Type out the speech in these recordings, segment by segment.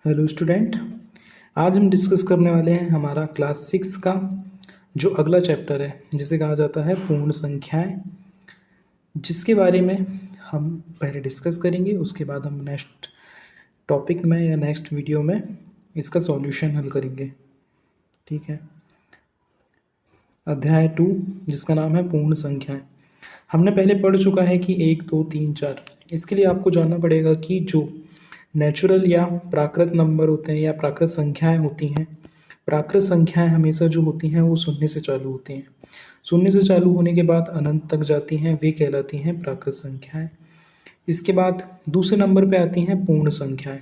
Hello student. आज हम discuss करने वाले हैं हमारा क्लास 6 का जो अगला चैप्टर है जिसे कहा जाता है पूर्ण संख्याएं, जिसके बारे में हम पहले डिस्कस करेंगे। उसके बाद हम नेक्स्ट टॉपिक में या नेक्स्ट वीडियो में इसका सॉल्यूशन हल करेंगे। ठीक है। अध्याय 2 जिसका नाम है पूर्ण संख्याएं। हमने पहले पढ़ चुका है कि 1 2 3 4। इसके लिए आपको जानना पड़ेगा कि जो नेचुरल या प्राकृत नंबर होते हैं या प्राकृत संख्याएं होती हैं, प्राकृत संख्याएं हमेशा जो होती हैं वो शून्य से चालू होती हैं। शून्य से चालू होने के बाद अनंत तक जाती हैं, वे कहलाती हैं प्राकृत संख्याएं। इसके बाद दूसरे नंबर पे आती हैं पूर्ण संख्याएं।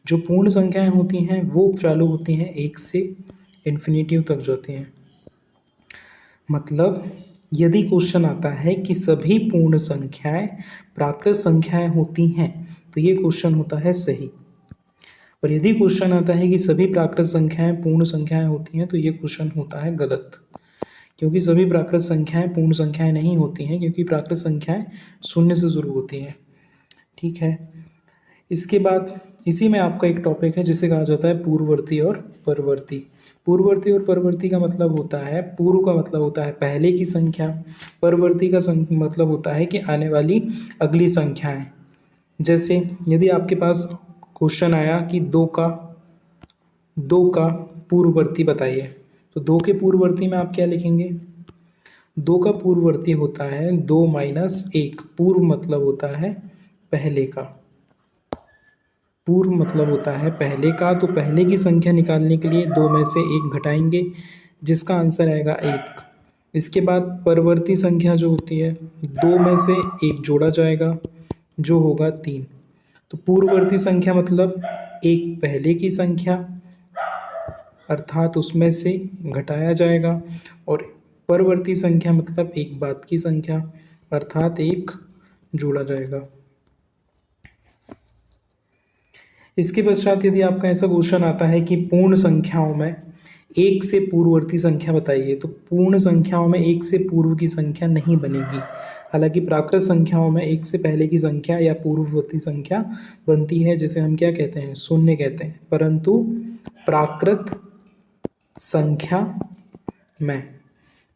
जो पूर्ण संख्याएं होती हैं वो चालू होती हैं 1 से इन्फिनिटी तक जाती हैं। मतलब यदि क्वेश्चन आता है कि सभी पूर्ण संख्याएं प्राकृत संख्याएं होती हैं तो ये क्वेश्चन होता है सही, और यदि क्वेश्चन आता है कि सभी प्राकृत संख्याएं पूर्ण संख्याएं होती हैं तो ये क्वेश्चन होता है गलत, क्योंकि सभी प्राकृत संख्याएं पूर्ण संख्याएं नहीं होती हैं, क्योंकि प्राकृत संख्याएं शून्य से शुरू होती हैं। ठीक है। इसके बाद इसी में आपका एक टॉपिक है जिसे कहा जाता है पूर्ववर्ती और परवर्ती। पूर्ववर्ती और परवर्ती का मतलब होता है, पूर्व का मतलब होता है पहले की संख्या, परवर्ती का मतलब होता है कि आने वाली अगली संख्याएं। जैसे यदि आपके पास क्वेश्चन आया कि दो का पूर्ववर्ती बताइए, तो 2 के पूर्ववर्ती में आप क्या लिखेंगे? 2 का पूर्ववर्ती होता है 2 माइनस 1। पूर्व मतलब होता है पहले का, पूर्व मतलब होता है पहले का। तो पहले की संख्या निकालने के लिए 2 में से 1 घटाएंगे, जिसका आंसर आएगा 1। इसके बाद परवर्ती संख्या जो होती है 2 में से 1 जोड़ा जाएगा जो होगा 3। तो पूर्ववर्ती संख्या मतलब एक पहले की संख्या अर्थात उसमें से घटाया जाएगा, और परवर्ती संख्या मतलब एक बाद की संख्या अर्थात 1 जोड़ा जाएगा। इसके पश्चात यदि आपका ऐसा क्वेश्चन आता है कि पूर्ण संख्याओं में 1 से पूर्ववर्ती संख्या बताइए, तो पूर्ण संख्याओं में 1 से पूर्व की संख्या नहीं बनेगी। हालांकि प्राकृत संख्याओं में 1 से पहले की संख्या या पूर्ववर्ती संख्या बनती है, जिसे हम क्या कहते हैं? शून्य कहते हैं। परंतु प्राकृत संख्या में,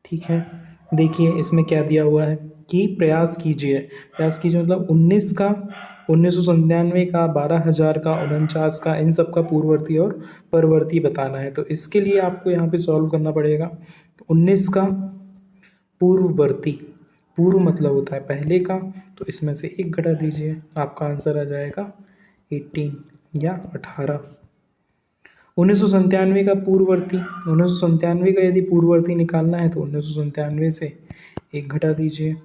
ठीक है, देखिए इसमें क्या दिया हुआ है कि प्रयास कीजिए मतलब 19 का, 1997 का, 12,000 का, 49 का, इन सब का पूर्ववर्ती और परवर्ती बताना है। तो इसके लिए आपको यहाँ पे सॉल्व करना पड़ेगा। 19 का पूर्ववर्ती, पूर्व मतलब होता है पहले का, तो इसमें से 1 घटा दीजिए, आपका आंसर आ जाएगा 18 या 18। 1997 का पूर्ववर्ती, 1997 का यदि पूर्ववर्ती निकालना है तो 1997 से 1 घटा दीजिए,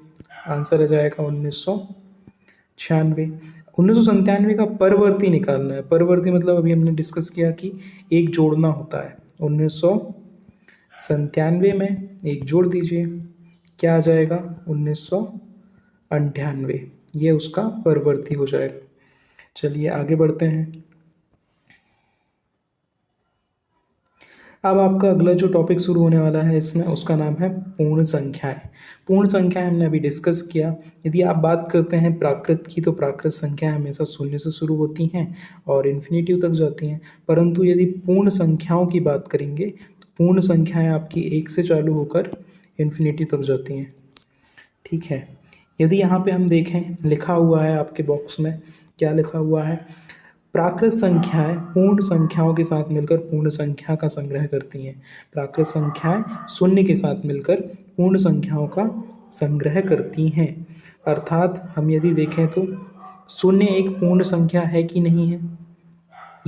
आंसर आ जाएगा 1996। 1997 का परवर्ती निकालना है। परवर्ती मतलब अभी हमने डिस्कस किया कि 1 जोड़ना होता है। 1997 में 1 जोड़ दीजिए, क्या आ जाएगा? 1998। ये उसका परवर्ती हो जाएगा। चलिए आगे बढ़ते हैं। अब आपका अगला जो टॉपिक शुरू होने वाला है इसमें, उसका नाम है पूर्ण संख्याएं। पूर्ण संख्याएं हमने अभी डिस्कस किया। यदि आप बात करते हैं प्राकृत की, तो प्राकृत संख्याएं हमेशा शून्य से शुरू होती हैं और इन्फिनिटी तक जाती हैं। परंतु यदि पूर्ण संख्याओं की बात करेंगे तो पूर्ण संख्याएं आपकी 1 से चालू होकर इन्फिनिटी तक जाती हैं। ठीक है। यदि यहाँ पे हम देखें, लिखा हुआ है आपके बॉक्स में, क्या लिखा हुआ है? प्राकृत संख्याएं पूर्ण संख्याओं के साथ मिलकर पूर्ण संख्या का संग्रह करती हैं। प्राकृत संख्याएं शून्य के साथ मिलकर पूर्ण संख्याओं का संग्रह करती हैं। अर्थात हम यदि देखें तो शून्य एक पूर्ण संख्या है कि नहीं है?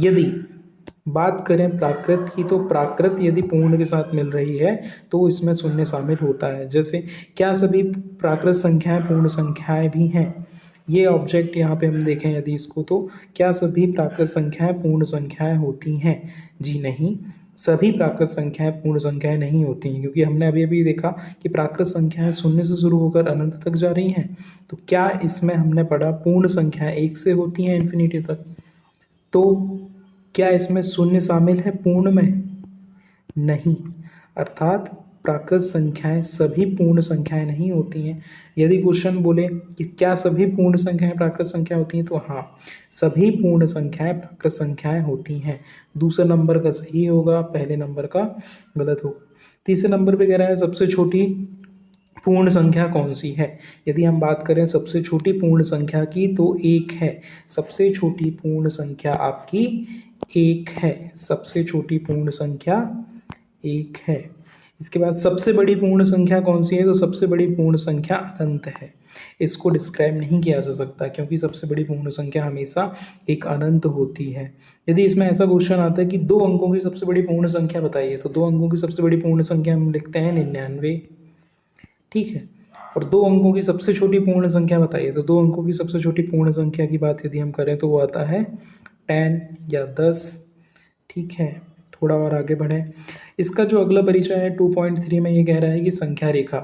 यदि बात करें प्राकृत की, तो प्राकृत यदि पूर्ण के साथ मिल रही है तो इसमें शून्य शामिल होता है। जैसे क्या सभी प्राकृत संख्याएं पूर्ण संख्याएं भी हैं? ये ऑब्जेक्ट यहाँ पे हम देखें यदि इसको, तो क्या सभी प्राकृत संख्याएं पूर्ण संख्याएं होती हैं? जी नहीं, सभी प्राकृत संख्याएं पूर्ण संख्याएं नहीं होती हैं, क्योंकि हमने अभी अभी देखा कि प्राकृत संख्याएं शून्य से शुरू होकर अनंत तक जा रही हैं। तो क्या इसमें हमने पढ़ा पूर्ण संख्याएं 1 से होती हैं इन्फिनिटी तक, तो क्या इसमें शून्य शामिल है पूर्ण में? नहीं। अर्थात प्राकृत संख्याएं सभी पूर्ण संख्याएं नहीं होती हैं। यदि क्वेश्चन बोले कि क्या सभी पूर्ण संख्याएं प्राकृत संख्या होती हैं, तो हाँ, सभी पूर्ण संख्याएं प्राकृत संख्याएं होती हैं। दूसरे नंबर का सही होगा, पहले नंबर का गलत होगा। तीसरे नंबर पे कह रहा है सबसे छोटी पूर्ण संख्या कौन सी है। यदि हम बात करें सबसे छोटी पूर्ण संख्या की, तो एक है। सबसे छोटी पूर्ण संख्या आपकी एक है। सबसे छोटी पूर्ण संख्या एक है। इसके बाद सबसे बड़ी पूर्ण संख्या कौन सी है, तो सबसे बड़ी पूर्ण संख्या अनंत है। इसको डिस्क्राइब नहीं किया जा सकता, क्योंकि सबसे बड़ी पूर्ण संख्या हमेशा एक अनंत होती है। यदि इसमें ऐसा क्वेश्चन आता है कि 2 अंकों की सबसे बड़ी पूर्ण संख्या बताइए, तो 2 अंकों की सबसे बड़ी पूर्ण संख्या हम लिखते हैं 99, ठीक है। और 2 अंकों की सबसे छोटी पूर्ण संख्या बताइए, तो 2 अंकों की सबसे छोटी पूर्ण संख्या की बात यदि हम करें तो वो आता है 10 या 10, ठीक है। थोड़ा और आगे बढ़ें। इसका जो अगला परिचय है 2.3 में, ये कह रहा है कि संख्या रेखा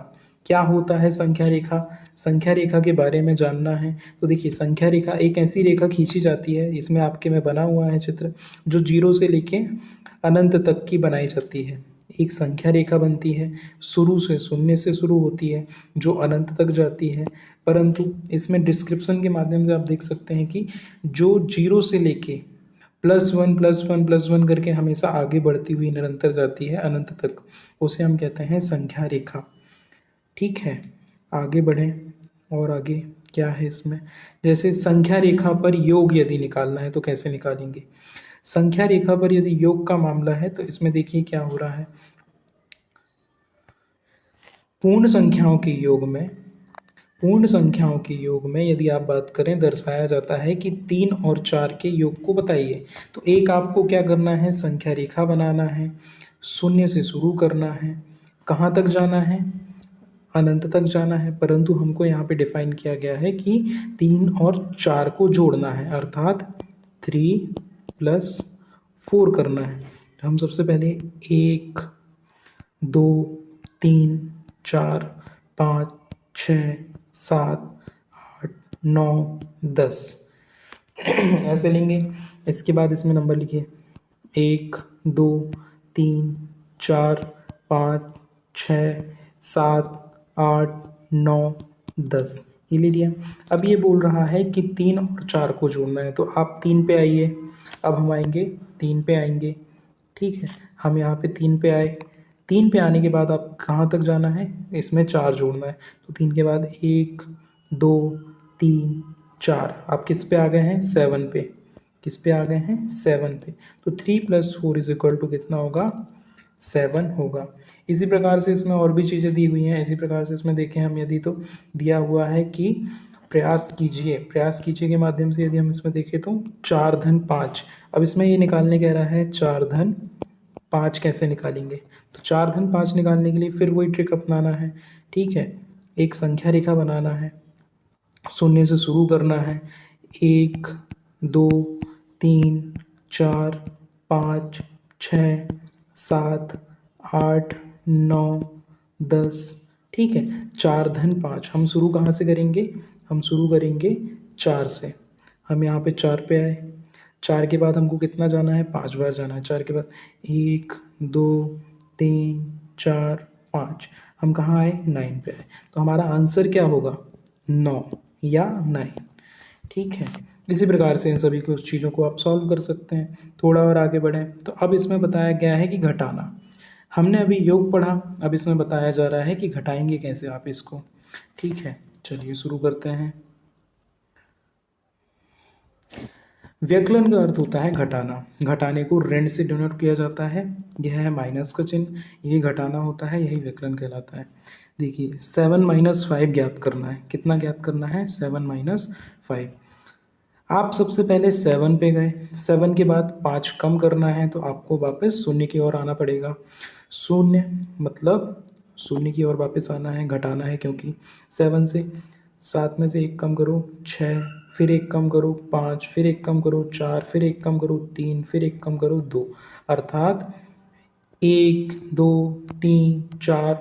क्या होता है। संख्या रेखा, संख्या रेखा के बारे में जानना है। तो देखिए, संख्या रेखा एक ऐसी रेखा खींची जाती है, इसमें आपके में बना हुआ है चित्र, जो 0 से लेके अनंत तक की बनाई जाती है। एक संख्या रेखा बनती है, शुरू से शून्य से शुरू होती है, जो अनंत तक जाती है। परंतु इसमें डिस्क्रिप्शन के माध्यम से आप देख सकते हैं कि जो 0 से लेके +1 +1 +1 करके हमेशा आगे बढ़ती हुई निरंतर जाती है अनंत तक, उसे हम कहते हैं संख्या रेखा, ठीक है। आगे बढ़ें। और आगे क्या है इसमें, जैसे संख्या रेखा पर योग यदि निकालना है तो कैसे निकालेंगे। संख्या रेखा पर यदि योग का मामला है, तो इसमें देखिए क्या हो रहा है। पूर्ण संख्याओं के योग में, पूर्ण संख्याओं के योग में यदि आप बात करें, दर्शाया जाता है कि 3 और 4 के योग को बताइए। तो एक आपको क्या करना है, संख्या रेखा बनाना है, शून्य से शुरू करना है, कहाँ तक जाना है, अनंत तक जाना है। परंतु हमको यहाँ पे डिफाइन किया गया है कि 3 और 4 को जोड़ना है, अर्थात 3 + 4 करना है। हम सबसे पहले 1 2 3 4 5 6 7 8 9 10 ऐसे लेंगे। इसके बाद इसमें नंबर लिखिए 1 2 3 4 5 6 7 8 9 10, ये ले लिया। अब ये बोल रहा है कि 3 और 4 को जोड़ना है, तो आप 3 पे आइए। अब हम आएंगे 3 पे आएंगे, ठीक है। हम यहाँ पे 3 पे आए। 3 पे आने के बाद आप कहाँ तक जाना है, इसमें 4 जोड़ना है। तो 3 के बाद 1 2 3 4, आप किस पे आ गए हैं, 7 पे। किस पे आ गए हैं, 7 पे। तो 3 + 4 = कितना होगा, 7 होगा। इसी प्रकार से इसमें और भी चीज़ें दी हुई हैं। इसी प्रकार से इसमें देखें हम, यदि तो दिया हुआ है कि प्रयास कीजिए, प्रयास कीजिए के माध्यम से यदि हम इसमें देखें तो 4 धन 5। अब इसमें ये निकालने कह रहा है 4 धन 5 कैसे निकालेंगे। तो 4 धन 5 निकालने के लिए फिर वही ट्रिक अपनाना है, ठीक है। एक संख्या रेखा बनाना है, शून्य से शुरू करना है, 1 2 3 4 5 6 7 8 9 10, ठीक है। 4 धन 5 हम शुरू कहाँ से करेंगे, हम शुरू करेंगे 4 से। हम यहाँ पे 4 पे आए। 4 के बाद हमको कितना जाना है, 5 बार जाना है। 4 के बाद 1 2 3 4 5, हम कहाँ आए, 9 पे आए। तो हमारा आंसर क्या होगा, 9 या 9, ठीक है। इसी प्रकार से इन सभी कुछ चीज़ों को आप सॉल्व कर सकते हैं। थोड़ा और आगे बढ़ें तो अब इसमें बताया गया है कि घटाना। हमने अभी योग पढ़ा, अब इसमें बताया जा रहा है कि घटाएंगे कैसे आप इसको, ठीक है। चलिए शुरू करते हैं। व्यकलन का अर्थ होता है घटाना। घटाने को ऋण से डिनोट किया जाता है, यह है माइनस का चिन्ह, ये घटाना होता है, यही व्यकलन कहलाता है। देखिए 7 - 5 ज्ञात करना है। कितना ज्ञात करना है, 7 - 5। आप सबसे पहले 7 पे गए, 7 के बाद 5 कम करना है, तो आपको वापस शून्य की ओर आना पड़ेगा। शून्य मतलब शून्य की ओर वापस आना है, घटाना है, क्योंकि 7 से 7 में से 1 कम करो 6, फिर 1 कम करो 5, फिर 1 कम करो 4, फिर 1 कम करो 3, फिर 1 कम करो 2, अर्थात 1 2 3 4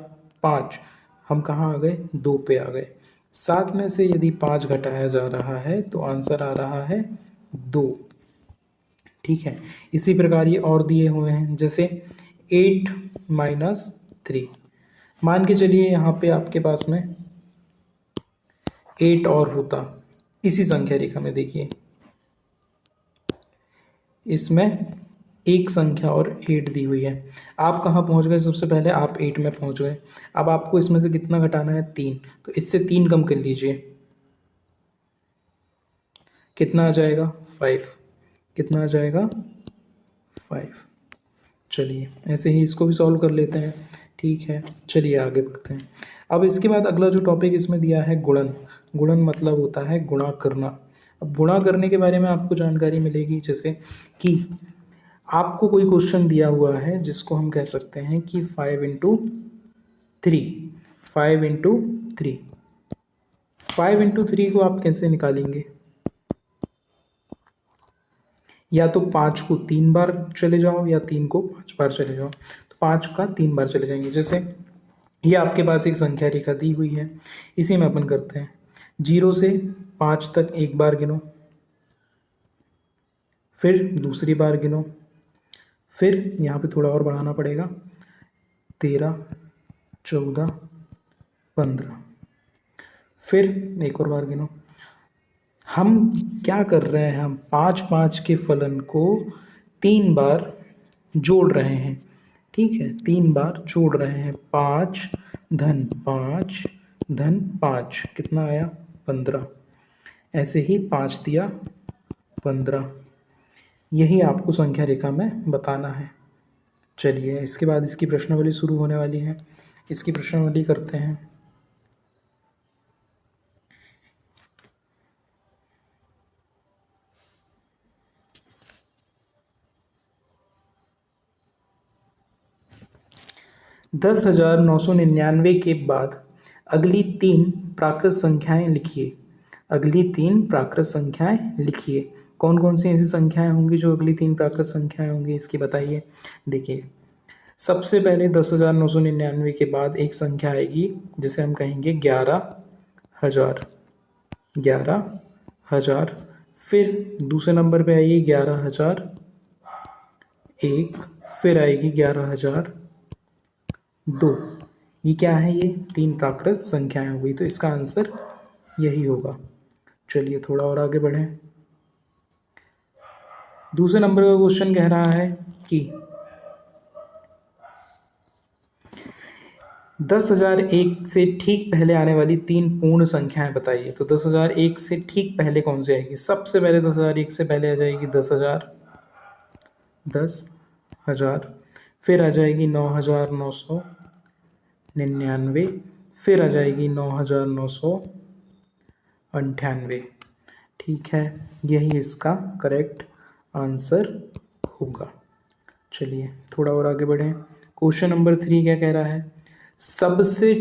5, हम कहाँ आ गए, 2 पे आ गए। 7 में से यदि 5 घटाया जा रहा है तो आंसर आ रहा है 2, ठीक है। इसी प्रकार ये और दिए हुए हैं, जैसे 8 - 3, मान के चलिए यहाँ पे आपके पास में 8 और होता, इसी संख्या रेखा में देखिए इसमें एक संख्या और 8 दी हुई है। आप कहाँ पहुँच गए? सबसे पहले आप 8 में पहुँच गए। अब आपको इसमें से कितना घटाना है? 3। तो इससे 3 कम कर लीजिए, कितना आ जाएगा? 5। कितना आ जाएगा? 5। चलिए ऐसे ही इसको भी सॉल्व कर लेते हैं। ठीक है, चलिए आगे बढ़ते हैं। अब इसके बाद अगला जो टॉपिक इसमें दिया है गुणन। गुणन मतलब होता है गुणा करना। अब गुणा करने के बारे में आपको जानकारी मिलेगी, जैसे कि आपको कोई क्वेश्चन दिया हुआ है जिसको हम कह सकते हैं कि 5 इंटू 3, 5 इंटू 3, 5 इंटू 3 को आप कैसे निकालेंगे? या तो 5 को 3 बार चले जाओ या 3 को 5 बार चले जाओ। तो 5 का 3 बार चले जाएंगे। जैसे ये आपके पास एक संख्या रेखा दी हुई है, इसी में अपन करते हैं 0 से 5 तक एक बार गिनो, फिर दूसरी बार गिनो, फिर यहाँ पे थोड़ा और बढ़ाना पड़ेगा 13, 14, 15, फिर एक और बार गिनो। हम क्या कर रहे हैं? हम 5 के फलन को 3 बार जोड़ रहे हैं। ठीक है, 3 बार जोड़ रहे हैं। 5 धन 5 धन 5 कितना आया? 15। ऐसे ही 5 दिया 15। यही आपको संख्या रेखा में बताना है। चलिए इसके बाद इसकी प्रश्नावली शुरू होने वाली है। इसकी प्रश्नावली करते हैं। दस 10,999 के बाद अगली 3 प्राकृत संख्याएं लिखिए। अगली 3 प्राकृत संख्याएं लिखिए। कौन कौन सी ऐसी संख्याएं होंगी जो अगली 3 प्राकृत संख्याएं होंगी, इसकी बताइए। देखिए सबसे पहले 10,999 के बाद एक संख्या आएगी जिसे हम कहेंगे 11,000। 11,000। फिर दूसरे नंबर पे आएगी 11,001। फिर आएगी 11,002। ये क्या है? ये 3 प्राकृत संख्याएं हो गई, तो इसका आंसर यही होगा। चलिए थोड़ा और आगे बढ़ें। दूसरे नंबर का क्वेश्चन कह रहा है कि 10,001 से ठीक पहले आने वाली 3 पूर्ण संख्याएं बताइए। तो 10,001 से ठीक पहले कौन सी आएगी? सबसे पहले 10,001 से पहले आ जाएगी 10,000, 10,000। फिर आ जाएगी 9,999। फिर आ जाएगी 9,998। ठीक है, यही इसका करेक्ट आंसर होगा। चलिए थोड़ा और आगे बढ़ें। क्वेश्चन नंबर 3 क्या कह रहा है? सबसे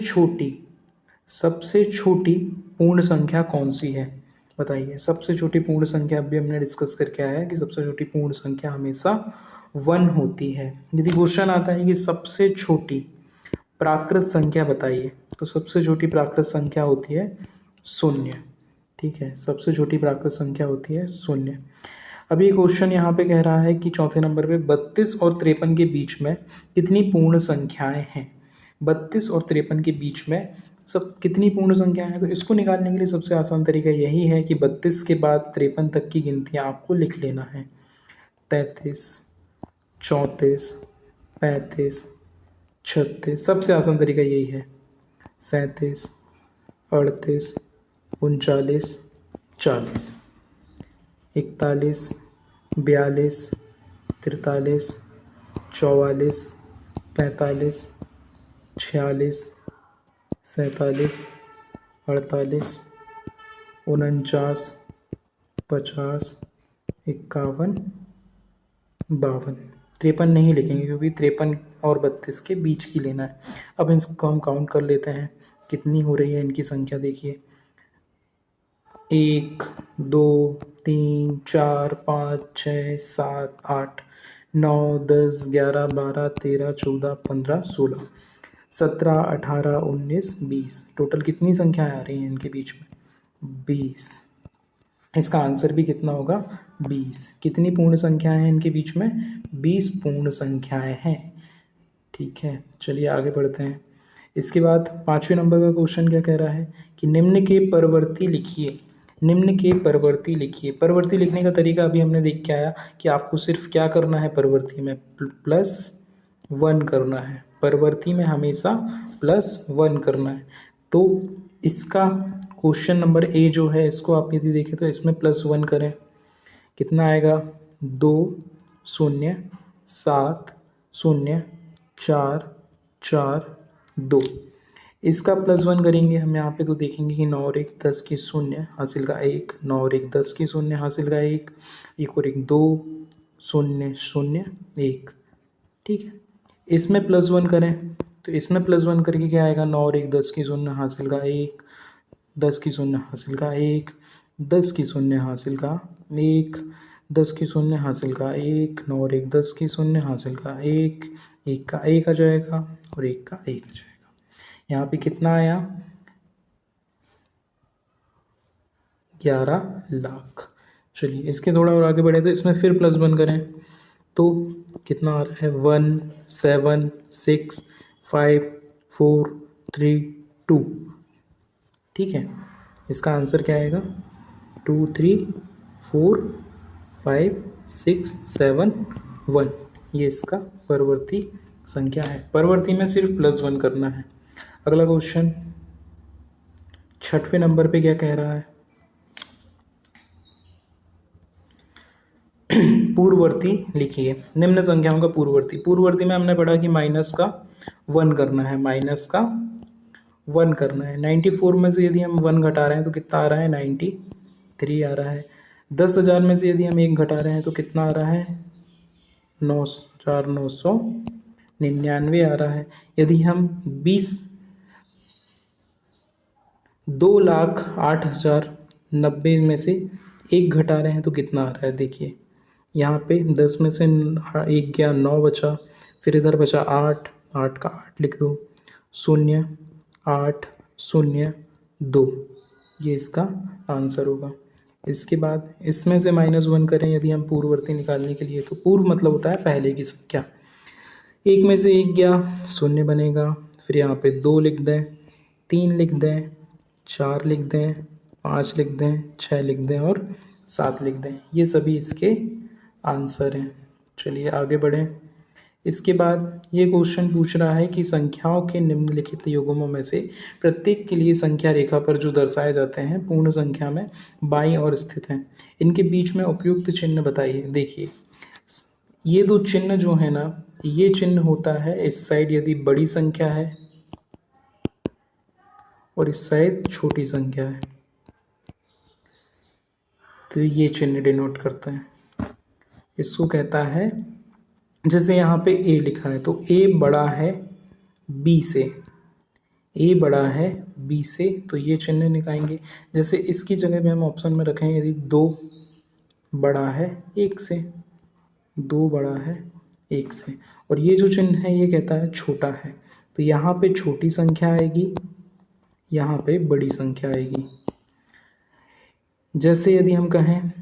छोटी पूर्ण संख्या कौन सी है? बताइए। सबसे छोटी पूर्ण संख्या अभी हमने डिस्कस करके आया है कि सबसे छोटी पूर्ण संख्या हमेशा 1 होती है। यदि क्वेश्चन आता है कि सबसे छोटी प्राकृत संख्या बताइए, तो सबसे छोटी प्राकृत संख्या होती है 0। ठीक है, सबसे छोटी प्राकृत संख्या होती है 0। अभी क्वेश्चन यहाँ पे कह रहा है कि चौथे नंबर पे 32 और 53 के बीच में कितनी पूर्ण संख्याएं हैं? 32 और 53 के बीच में सब कितनी पूर्ण संख्याएं हैं? तो इसको निकालने के लिए सबसे आसान तरीका यही है कि 32 के बाद 53 तक की गिनतियाँ आपको लिख लेना है। 33, 34, 35, 36। सबसे आसान तरीका यही है। 37, 38, 39, 40, 41, 42, 43, 44, 45, 46, 47, 48, 49, 50, 51, 52। 53 नहीं लिखेंगे क्योंकि 53 और 32 के बीच की लेना है। अब इसको हम काउंट कर लेते हैं कितनी हो रही है इनकी संख्या। देखिए 1, 2, 3, 4, 5, 6, 7, 8, 9, 10, 11, 12, 13, 14, 15, 16, 17, 18, 19, 20। टोटल कितनी संख्याएं आ रही हैं इनके बीच में? 20। इसका आंसर भी कितना होगा? 20। कितनी पूर्ण संख्याएं हैं इनके बीच में? 20 पूर्ण संख्याएं हैं। ठीक है, चलिए आगे बढ़ते हैं। इसके बाद 5वें नंबर का क्वेश्चन क्या कह रहा है कि निम्न के परवर्ती लिखिए। निम्न के परवर्ती लिखिए। परवर्ती लिखने का तरीका अभी हमने देख के आया कि आपको सिर्फ क्या करना है, परवर्ती में +1 करना है। परवर्ती में हमेशा +1 करना है। तो इसका क्वेश्चन नंबर ए जो है, इसको आप यदि देखें तो इसमें +1 करें, कितना आएगा 2 0 7 0 4 4 2। इसका +1 करेंगे हम यहाँ पे तो देखेंगे कि 9 और 1 10 की 0 हासिल का 1, 9 और 1 10 की 0 हासिल का 1, 1 और 1 2 0 0 1। ठीक है, इसमें +1 करें तो इसमें +1 करके क्या आएगा, 9 और 1 10 की 0 हासिल का 1, 10 की 0 हासिल का 1, 10 की 0 हासिल का 1, 10 की 0 हासिल का 1, 9 और 1 10 की 0 हासिल का 1, 1 का 1 आ जाएगा और 1 का 1 आ जाएगा। यहाँ पे कितना आया, 11 लाख। चलिए इसके थोड़ा और आगे बढ़े तो इसमें फिर +1 करें तो कितना आ रहा है, 1 7 6 5 4 3 2। ठीक है, इसका आंसर क्या आएगा, 2 3 4 5 6 7 1। ये इसका परवर्ती संख्या है। परवर्ती में सिर्फ +1 करना है। अगला क्वेश्चन 6वें नंबर पे क्या कह रहा है, पूर्ववर्ती लिखिए। निम्न संख्याओं का पूर्ववर्ती। पूर्ववर्ती में हमने पढ़ा कि -1 करना है, -1 करना है। 94 में से यदि हम 1 घटा रहे हैं तो कितना आ रहा है, 93 आ रहा है। 10,000 में से यदि हम 1 घटा रहे हैं तो कितना आ रहा है, 9,999 आ रहा है। यदि हम 2,08,090 में से 1 घटा रहे हैं तो कितना आ रहा है, देखिए यहाँ पे 10 में से 1 गया, 9 बचा, फिर इधर बचा 8, 8 का 8 लिख दो, 0 8 0 2। ये इसका आंसर होगा। इसके बाद इसमें से -1 करें यदि हम पूर्ववर्ती निकालने के लिए, तो पूर्व मतलब होता है पहले की संख्या। 1 में से 1 गया, 0 बनेगा, फिर यहाँ पे 2 लिख दें, 3 लिख दें, 4 लिख दें, 5 लिख दें, 6 लिख दें और 7 लिख दें। ये सभी इसके आंसर हैं। चलिए आगे बढ़ें। इसके बाद ये क्वेश्चन पूछ रहा है कि संख्याओं के निम्नलिखित युग्मों में से प्रत्येक के लिए संख्या रेखा पर जो दर्शाए जाते हैं पूर्ण संख्या में बाईं ओर स्थित हैं। इनके बीच में उपयुक्त चिन्ह बताइए। देखिए ये दो चिन्ह जो है ना, ये चिन्ह होता है इस साइड यदि बड़ी संख्या है और इस साइड छोटी संख्या है, तो ये चिन्ह डिनोट करता है। इसको कहता है, जैसे यहाँ पे a लिखा है तो a बड़ा है b से, a बड़ा है b से, तो ये चिन्ह निकालेंगे। जैसे इसकी जगह पे हम ऑप्शन में रखें, यदि 2 बड़ा है 1 से, 2 बड़ा है 1 से, और ये जो चिन्ह है ये कहता है छोटा है, तो यहाँ पे छोटी संख्या आएगी, यहाँ पे बड़ी संख्या आएगी। जैसे यदि हम कहें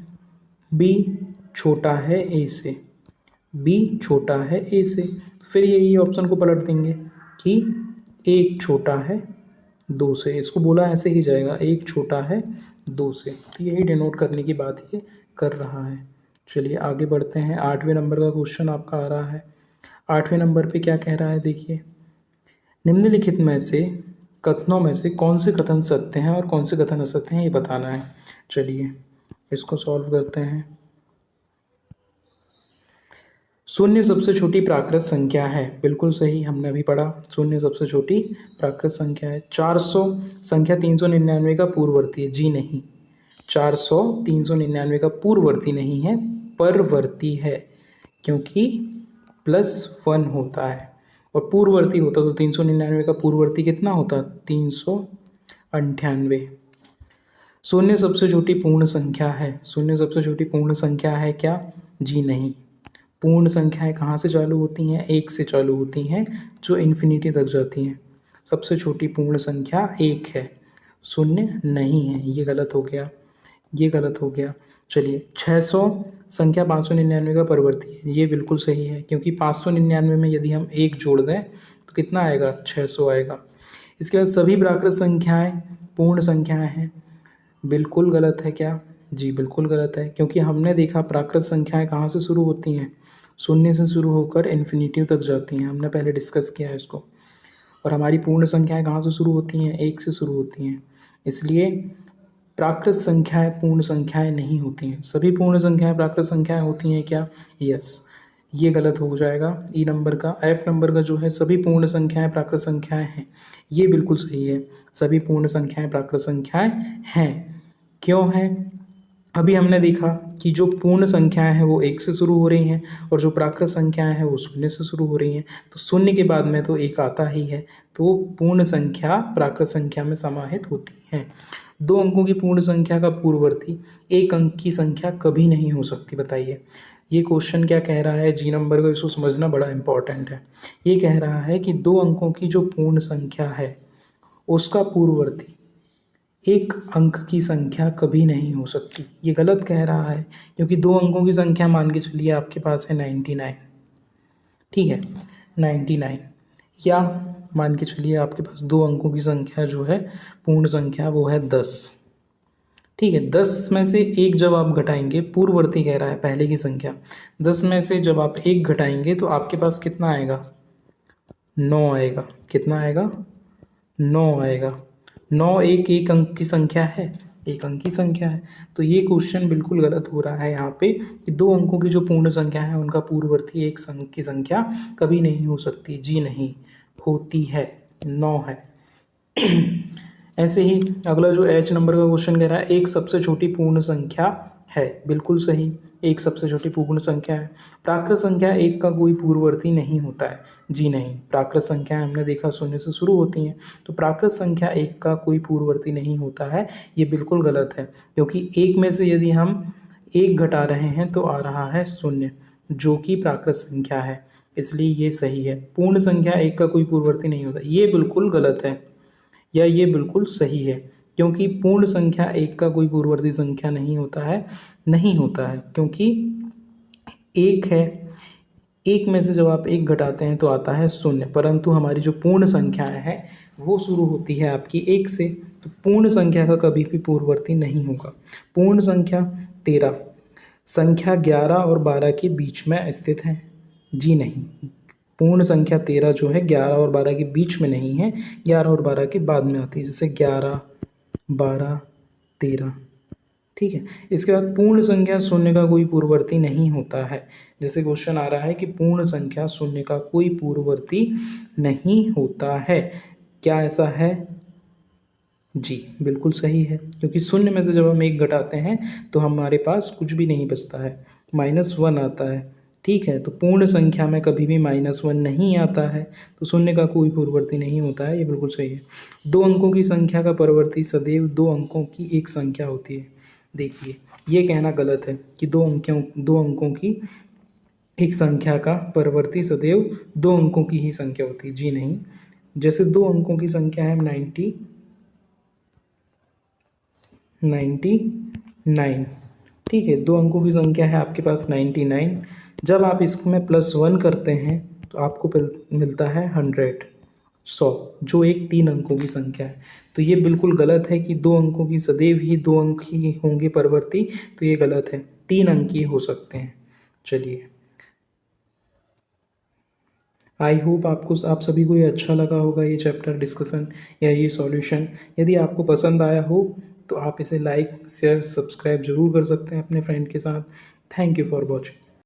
b छोटा है a से, b छोटा है a से, फिर यही ऑप्शन को पलट देंगे कि 1 छोटा है 2 से। इसको बोला ऐसे ही जाएगा, 1 छोटा है 2 से, तो यही डिनोट करने की बात ये कर रहा है। चलिए आगे बढ़ते हैं। 8वें नंबर का क्वेश्चन आपका आ रहा है। 8वें नंबर पे क्या कह रहा है, देखिए निम्नलिखित में से कथनों में से कौन से कथन सत्य हैं और कौन से कथन असत्य हैं, ये बताना है। चलिए इसको सॉल्व करते हैं। 0 सबसे छोटी प्राकृत संख्या है, बिल्कुल सही, हमने अभी पढ़ा 0 सबसे छोटी प्राकृत संख्या है। 400 संख्या 399 का पूर्ववर्ती है, जी नहीं, 400 399 का पूर्ववर्ती नहीं है, परवर्ती है, क्योंकि +1 होता है और पूर्ववर्ती होता तो 399 का पूर्ववर्ती कितना होता, 398। 0 सबसे छोटी पूर्ण संख्या है, 0 सबसे छोटी पूर्ण संख्या है क्या, जी नहीं। पूर्ण संख्याएं कहाँ से चालू होती हैं, 1 से चालू होती हैं, जो इन्फिनिटी तक जाती हैं। सबसे छोटी पूर्ण संख्या 1 है, 0 नहीं है, ये गलत हो गया, ये गलत हो गया। चलिए 600 संख्या 599 का परवर्ती है, ये बिल्कुल सही है, क्योंकि 599 में यदि हम 1 जोड़ दें तो कितना आएगा, 600 आएगा। इसके बाद सभी प्राकृत संख्याएं पूर्ण संख्याएं हैं, बिल्कुल गलत है क्या? जी बिल्कुल गलत है, क्योंकि हमने देखा प्राकृत संख्याएं कहाँ से शुरू होती हैं, शून्य से शुरू होकर इन्फिनिटी तक जाती हैं, हमने पहले डिस्कस किया है इसको। और हमारी पूर्ण संख्याएं कहाँ से शुरू होती हैं, एक से शुरू होती हैं। इसलिए प्राकृत संख्याएं पूर्ण संख्याएं नहीं होती हैं। सभी पूर्ण संख्याएं प्राकृत संख्याएं होती हैं क्या? यस, ये गलत हो जाएगा। ई नंबर का, एफ नंबर का जो है सभी पूर्ण संख्याएं प्राकृत संख्याएं हैं, ये बिल्कुल सही है। सभी पूर्ण संख्याएं प्राकृत संख्याएं हैं। क्यों हैं? अभी हमने देखा कि जो पूर्ण संख्याएं हैं वो एक से शुरू हो रही हैं और जो प्राकृत संख्याएं हैं वो शून्य से शुरू हो रही हैं। तो शून्य के बाद में तो एक आता ही है, तो पूर्ण संख्या प्राकृत संख्या में समाहित होती है। 2 अंकों की पूर्ण संख्या का पूर्ववर्ती 1 अंक की संख्या कभी नहीं हो सकती। बताइए ये क्वेश्चन क्या कह रहा है? जी नंबर को इसको समझना बड़ा इंपॉर्टेंट है। ये कह रहा है कि 2 अंकों की जो पूर्ण संख्या है उसका पूर्ववर्ती 1 अंक की संख्या कभी नहीं हो सकती। ये गलत कह रहा है, क्योंकि 2 अंकों की संख्या मान के चलिए आपके पास है 99, ठीक है 99, या मान के चलिए आपके पास 2 अंकों की संख्या जो है पूर्ण संख्या वो है 10, ठीक है। 10 में से 1 जब आप घटाएंगे, पूर्ववर्ती कह रहा है पहले की संख्या, 10 में से जब आप 1 घटाएंगे तो आपके पास कितना आएगा? 9 आएगा। कितना आएगा? 9 आएगा। 9 एक अंक की संख्या है, 1 अंक की संख्या है। तो ये क्वेश्चन बिल्कुल गलत हो रहा है यहाँ पे कि 2 अंकों की जो पूर्ण संख्या है उनका पूर्ववर्ती 1 अंक की संख्या कभी नहीं हो सकती। जी नहीं होती है, 9 है। ऐसे ही अगला जो एच नंबर का क्वेश्चन कह रहा है एक सबसे छोटी पूर्ण संख्या है, बिल्कुल सही, एक सबसे छोटी पूर्ण संख्या है। प्राकृत संख्या 1 का कोई पूर्ववर्ती नहीं होता है। जी नहीं, प्राकृत संख्या हमने देखा शून्य से शुरू होती हैं, तो प्राकृत संख्या 1 का कोई पूर्ववर्ती नहीं होता है। ये बिल्कुल गलत है, क्योंकि 1 में से यदि हम 1 घटा रहे हैं तो आ रहा है 0, जो कि प्राकृत संख्या है, इसलिए ये सही है। पूर्ण संख्या 1 का कोई पूर्ववर्ती नहीं होता, ये बिल्कुल गलत है या ये बिल्कुल सही है, क्योंकि पूर्ण संख्या 1 का कोई पूर्ववर्ती संख्या नहीं होता है, नहीं होता है, क्योंकि 1 है, 1 में से जब आप 1 घटाते हैं तो आता है 0, परंतु हमारी जो पूर्ण संख्याएं हैं वो शुरू होती है आपकी 1 से, तो पूर्ण संख्या का कभी भी पूर्ववर्ती नहीं होगा। पूर्ण संख्या 13 संख्या 11 और 12 के बीच में स्थित है। जी नहीं, पूर्ण संख्या 13 जो है 11 और 12 के बीच में नहीं है, 11 और 12 के बाद में आती है, जैसे 11, 12, 13, ठीक है। इसके बाद पूर्ण संख्या 0 का कोई पूर्ववर्ती नहीं होता है। जैसे क्वेश्चन आ रहा है कि पूर्ण संख्या 0 का कोई पूर्ववर्ती नहीं होता है, क्या ऐसा है? जी बिल्कुल सही है, क्योंकि 0 में से जब हम 1 घटाते हैं तो हमारे पास कुछ भी नहीं बचता है, -1 आता है, ठीक है। तो पूर्ण संख्या में कभी भी -1 नहीं आता है, तो 0 का कोई पूर्ववर्ती नहीं होता है, ये बिल्कुल सही है। 2 अंकों की संख्या का परवर्ती सदैव 2 अंकों की एक संख्या होती है। देखिए ये कहना गलत है कि 2 अंकों की एक संख्या का परवर्ती सदैव 2 अंकों की ही संख्या होती है। जी नहीं, जैसे 2 अंकों की संख्या है 99, ठीक है, 2 अंकों की संख्या है आपके पास 99, जब आप इसमें +1 करते हैं तो आपको मिलता है 100, जो एक 3 अंकों की संख्या है। तो ये बिल्कुल गलत है कि 2 अंकों की सदैव ही 2 अंक ही होंगे परवर्ती, तो ये गलत है, 3 अंक ही हो सकते हैं। चलिए, आई होप आप सभी को ये अच्छा लगा होगा, ये चैप्टर डिस्कशन या ये सॉल्यूशन। यदि आपको पसंद आया हो तो आप इसे लाइक, शेयर, सब्सक्राइब जरूर कर सकते हैं अपने फ्रेंड के साथ। Thank you for watching.